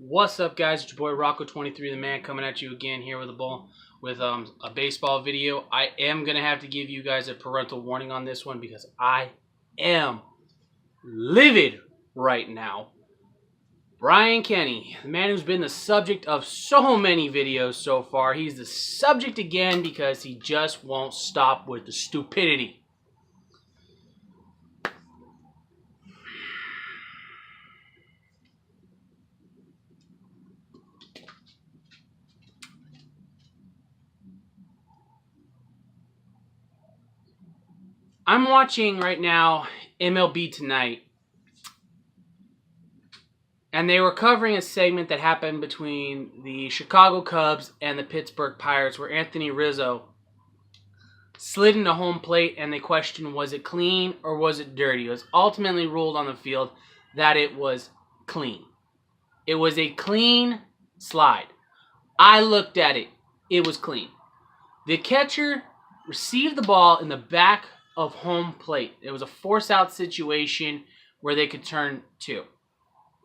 What's up, guys? It's your boy Rocco23, the man, coming at you again here with a baseball video. I am gonna have to give you guys a parental warning on this one because I am livid right now. Bryan Kenney, the man who's been the subject of so many videos so far, he's the subject again because he just won't stop with the stupidity. I'm watching right now MLB Tonight, and they were covering a segment that happened between the Chicago Cubs and the Pittsburgh Pirates where Anthony Rizzo slid into home plate and they questioned, was it clean or was it dirty? It was ultimately ruled on the field that it was clean. It was a clean slide. I looked at it. It was clean. The catcher received the ball in the back of home plate. It was a force-out situation where they could turn two.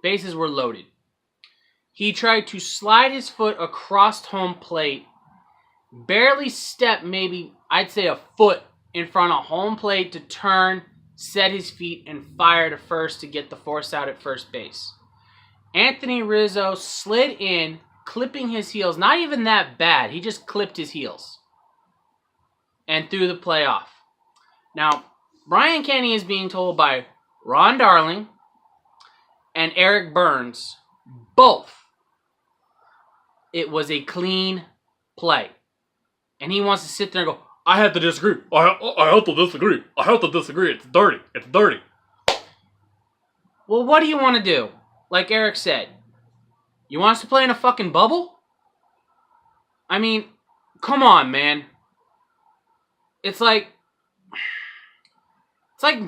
Bases were loaded. He tried to slide his foot across home plate, barely stepped maybe, I'd say a foot in front of home plate to turn, set his feet, and fire to first to get the force out at first base. Anthony Rizzo slid in, clipping his heels. Not even that bad. He just clipped his heels and threw the play off. Now, Bryan Kenney is being told by Ron Darling and Eric Burns, both, it was a clean play. And he wants to sit there and go, I have to disagree. I have to disagree. I have to disagree. It's dirty. It's dirty. Well, what do you want to do? Like Eric said, you want us to play in a fucking bubble? I mean, come on, man. It's like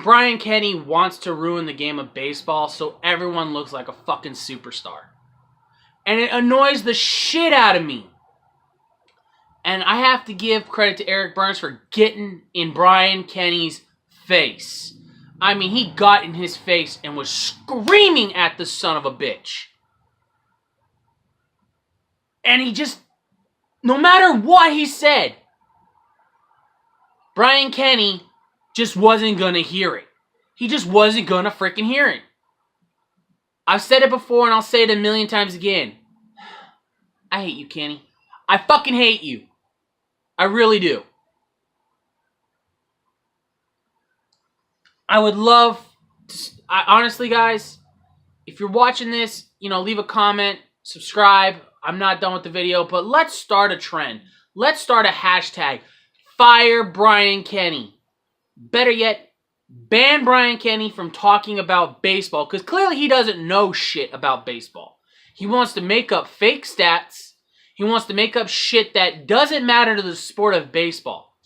Bryan Kenney wants to ruin the game of baseball so everyone looks like a fucking superstar. And it annoys the shit out of me. And I have to give credit to Eric Burns for getting in Bryan Kenney's face. I mean, he got in his face and was screaming at the son of a bitch. And he just, no matter what he said, Bryan Kenney just wasn't going to hear it. He just wasn't going to freaking hear it. I've said it before and I'll say it a million times again. I hate you, Kenny. I fucking hate you. I really do. I would love to, honestly, guys, if you're watching this, leave a comment, subscribe. I'm not done with the video, but let's start a trend. Let's start a hashtag. Fire Bryan Kenney. Better yet, ban Bryan Kenney from talking about baseball because clearly he doesn't know shit about baseball. He wants to make up fake stats. He wants to make up shit that doesn't matter to the sport of baseball.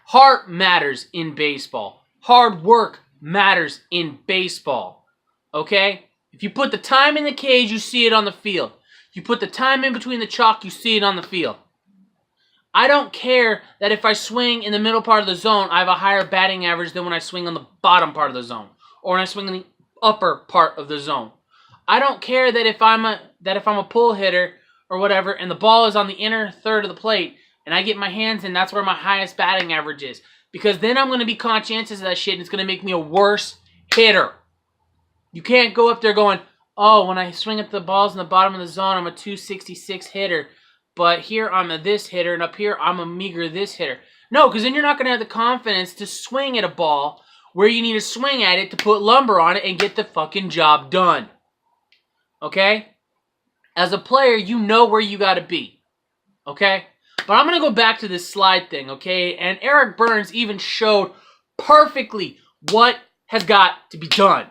Heart matters in baseball. Hard work matters in baseball. Okay? If you put the time in the cage, you see it on the field. You put the time in between the chalk, you see it on the field. I don't care that if I swing in the middle part of the zone, I have a higher batting average than when I swing on the bottom part of the zone or when I swing in the upper part of the zone. I don't care that if I'm a pull hitter or whatever and the ball is on the inner third of the plate and I get my hands in, that's where my highest batting average is. Because then I'm going to be conscientious of that shit and it's going to make me a worse hitter. You can't go up there going, oh, when I swing at the balls in the bottom of the zone, I'm a 266 hitter. But here I'm a this hitter, and up here I'm a meager this hitter. No, because then you're not going to have the confidence to swing at a ball where you need to swing at it to put lumber on it and get the fucking job done. Okay? As a player, you know where you got to be. Okay? But I'm going to go back to this slide thing, okay? And Eric Burns even showed perfectly what has got to be done.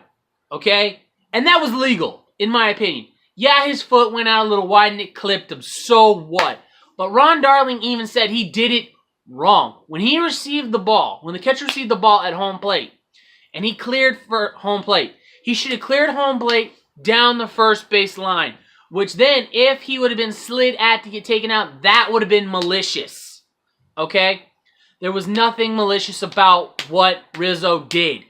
Okay? And that was legal, in my opinion. Yeah, his foot went out a little wide and it clipped him. So what? But Ron Darling even said he did it wrong. When he received the ball, when the catcher received the ball at home plate, and he cleared for home plate, he should have cleared home plate down the first base line. Which then, if he would have been slid at to get taken out, that would have been malicious. Okay? There was nothing malicious about what Rizzo did.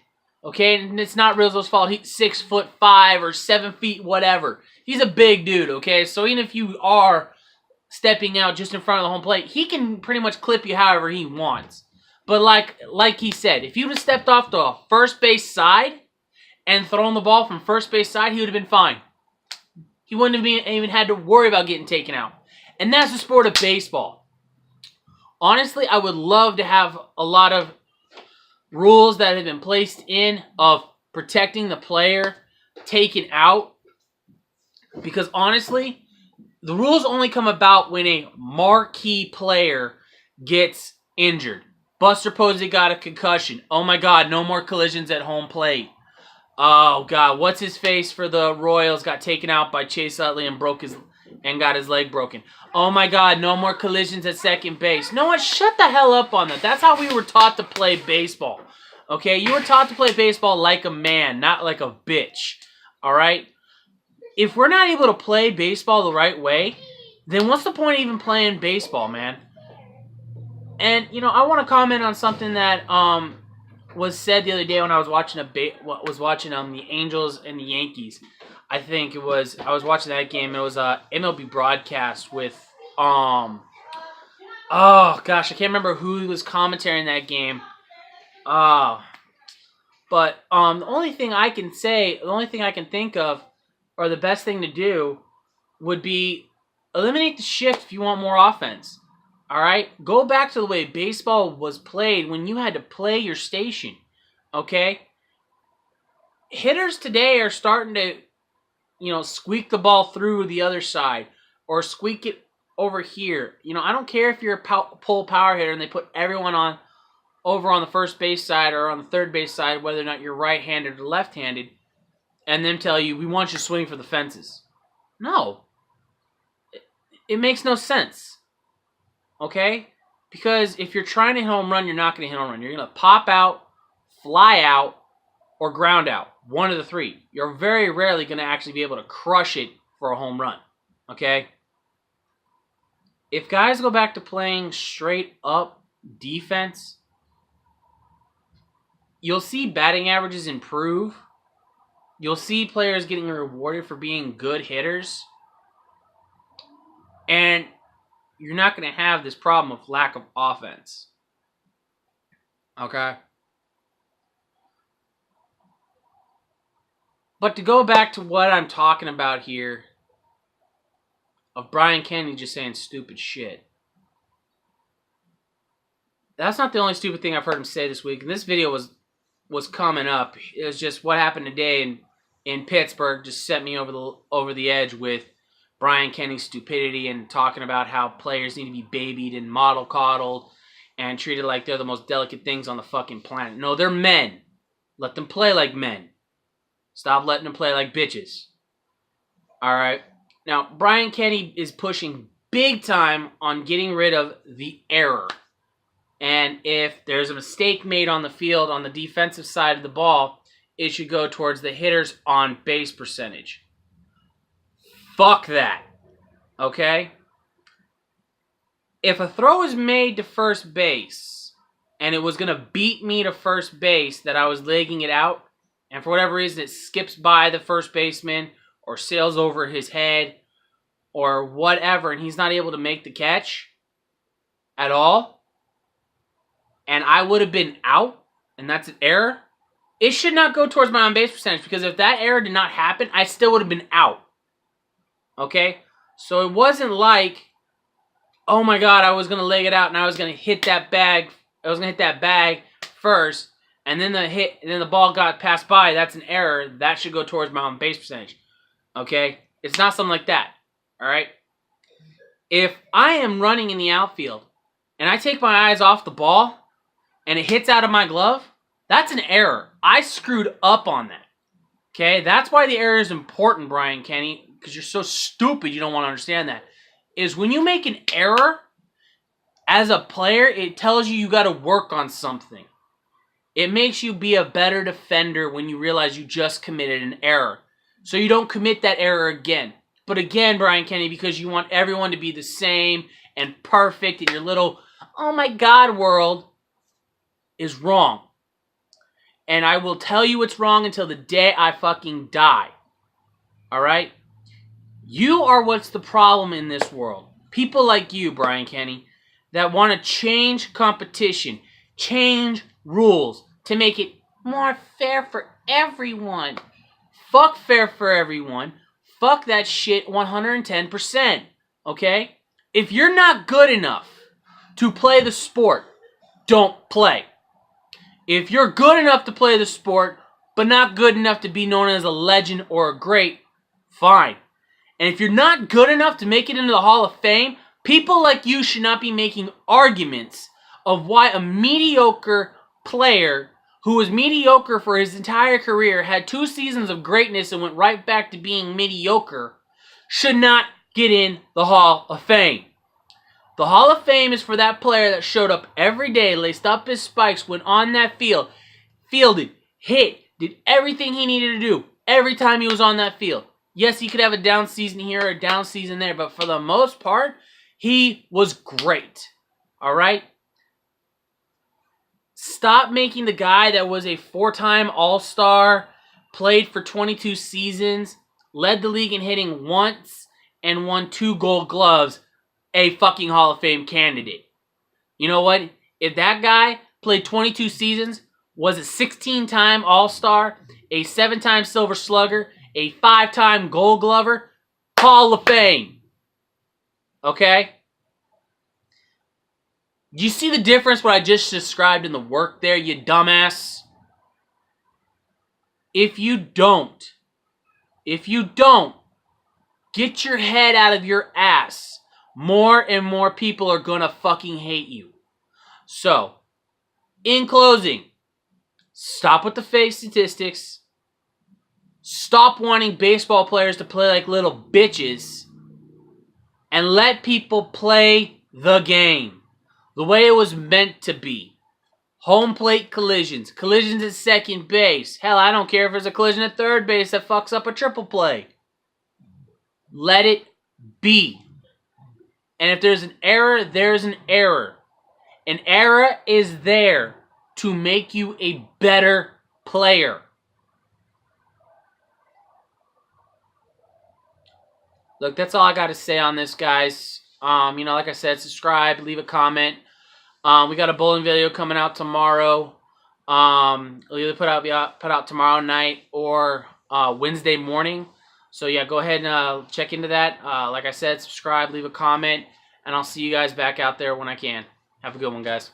Okay? And it's not Rizzo's fault. He's 6'5" or 7 feet, whatever. He's a big dude, okay? So even if you are stepping out just in front of the home plate, he can pretty much clip you however he wants. But like he said, if you would have stepped off the first base side and thrown the ball from first base side, he would have been fine. He wouldn't have even had to worry about getting taken out. And that's the sport of baseball. Honestly, I would love to have a lot of rules that have been placed in of protecting the player taken out. Because honestly, the rules only come about when a marquee player gets injured. Buster Posey got a concussion. Oh my God, no more collisions at home plate. Oh God, what's his face for the Royals got taken out by Chase Utley and got his leg broken. Oh my God, no more collisions at second base. No one, shut the hell up on that. That's how we were taught to play baseball. Okay, you were taught to play baseball like a man, not like a bitch. All right? If we're not able to play baseball the right way, then what's the point of even playing baseball, man? And, you know, I want to comment on something that was said the other day when I was watching the Angels and the Yankees. I think it was, I was watching that game. It was a MLB broadcast with, oh gosh, I can't remember who was commentating that game. But the only thing I can say, the only thing I can think of, or the best thing to do, would be eliminate the shift if you want more offense. All right? Go back to the way baseball was played when you had to play your station. Okay? Hitters today are starting to, you know, squeak the ball through the other side or squeak it over here. You know, I don't care if you're a pull power hitter and they put everyone over on the first base side or on the third base side, whether or not you're right-handed or left-handed, and then tell you, we want you to swing for the fences. No. It makes no sense. Okay? Because if you're trying to hit a home run, you're not going to hit a home run. You're going to pop out, fly out, or ground out. One of the three. You're very rarely going to actually be able to crush it for a home run. Okay? If guys go back to playing straight up defense, you'll see batting averages improve. You'll see players getting rewarded for being good hitters. And you're not going to have this problem of lack of offense. Okay? But to go back to what I'm talking about here, of Bryan Kenney just saying stupid shit. That's not the only stupid thing I've heard him say this week. And this video was coming up. It was just what happened today in Pittsburgh just set me over the edge with Bryan Kenney's stupidity and talking about how players need to be babied and model coddled and treated like they're the most delicate things on the fucking planet. No, they're men. Let them play like men. Stop letting them play like bitches. Alright? Now, Bryan Kenney is pushing big time on getting rid of the error. And if there's a mistake made on the field on the defensive side of the ball, it should go towards the hitter's on-base percentage. Fuck that. Okay? If a throw is made to first base and it was going to beat me to first base that I was legging it out, and for whatever reason it skips by the first baseman or sails over his head or whatever and he's not able to make the catch at all, and I would have been out, and that's an error, it should not go towards my on-base percentage, because if that error did not happen, I still would have been out. Okay? So it wasn't like, oh my God, I was going to leg it out and I was going to hit that bag. I was going to hit that bag first, and then the ball got passed by. That's an error. That should go towards my on-base percentage. Okay? It's not something like that. All right? If I am running in the outfield and I take my eyes off the ball and it hits out of my glove, that's an error. I screwed up on that. Okay? That's why the error is important, Bryan Kenney, because you're so stupid you don't want to understand that, is when you make an error as a player, it tells you got to work on something. It makes you be a better defender when you realize you just committed an error. So you don't commit that error again. But again, Bryan Kenney, because you want everyone to be the same and perfect in your little, oh my God world, is wrong. And I will tell you it's wrong until the day I fucking die. Alright? You are what's the problem in this world. People like you, Bryan Kenney, that want to change competition, change rules to make it more fair for everyone. Fuck fair for everyone. Fuck that shit 110%. Okay? If you're not good enough to play the sport, don't play. If you're good enough to play the sport, but not good enough to be known as a legend or a great, fine. And if you're not good enough to make it into the Hall of Fame, people like you should not be making arguments of why a mediocre player who was mediocre for his entire career, had 2 seasons of greatness and went right back to being mediocre, should not get in the Hall of Fame. The Hall of Fame is for that player that showed up every day, laced up his spikes, went on that field, fielded, hit, did everything he needed to do every time he was on that field. Yes, he could have a down season here or a down season there, but for the most part, he was great. All right? Stop making the guy that was a 4-time All-Star, played for 22 seasons, led the league in hitting once, and won 2 Gold Gloves, a fucking Hall of Fame candidate. You know what? If that guy played 22 seasons, was a 16-time All-Star, a 7-time Silver Slugger, a 5-time Gold Glover, Hall of Fame. Okay? Do you see the difference what I just described in the work there, you dumbass? If you don't, get your head out of your ass, more and more people are gonna fucking hate you. So, in closing, stop with the fake statistics. Stop wanting baseball players to play like little bitches. And let people play the game the way it was meant to be. Home plate collisions. Collisions at second base. Hell, I don't care if there's a collision at third base that fucks up a triple play. Let it be. And if there's an error, there's an error. An error is there to make you a better player. Look, that's all I got to say on this, guys. Like I said, subscribe, leave a comment. We got a bowling video coming out tomorrow. We'll either put out tomorrow night or Wednesday morning. So yeah, go ahead and check into that. Like I said, subscribe, leave a comment, and I'll see you guys back out there when I can. Have a good one, guys.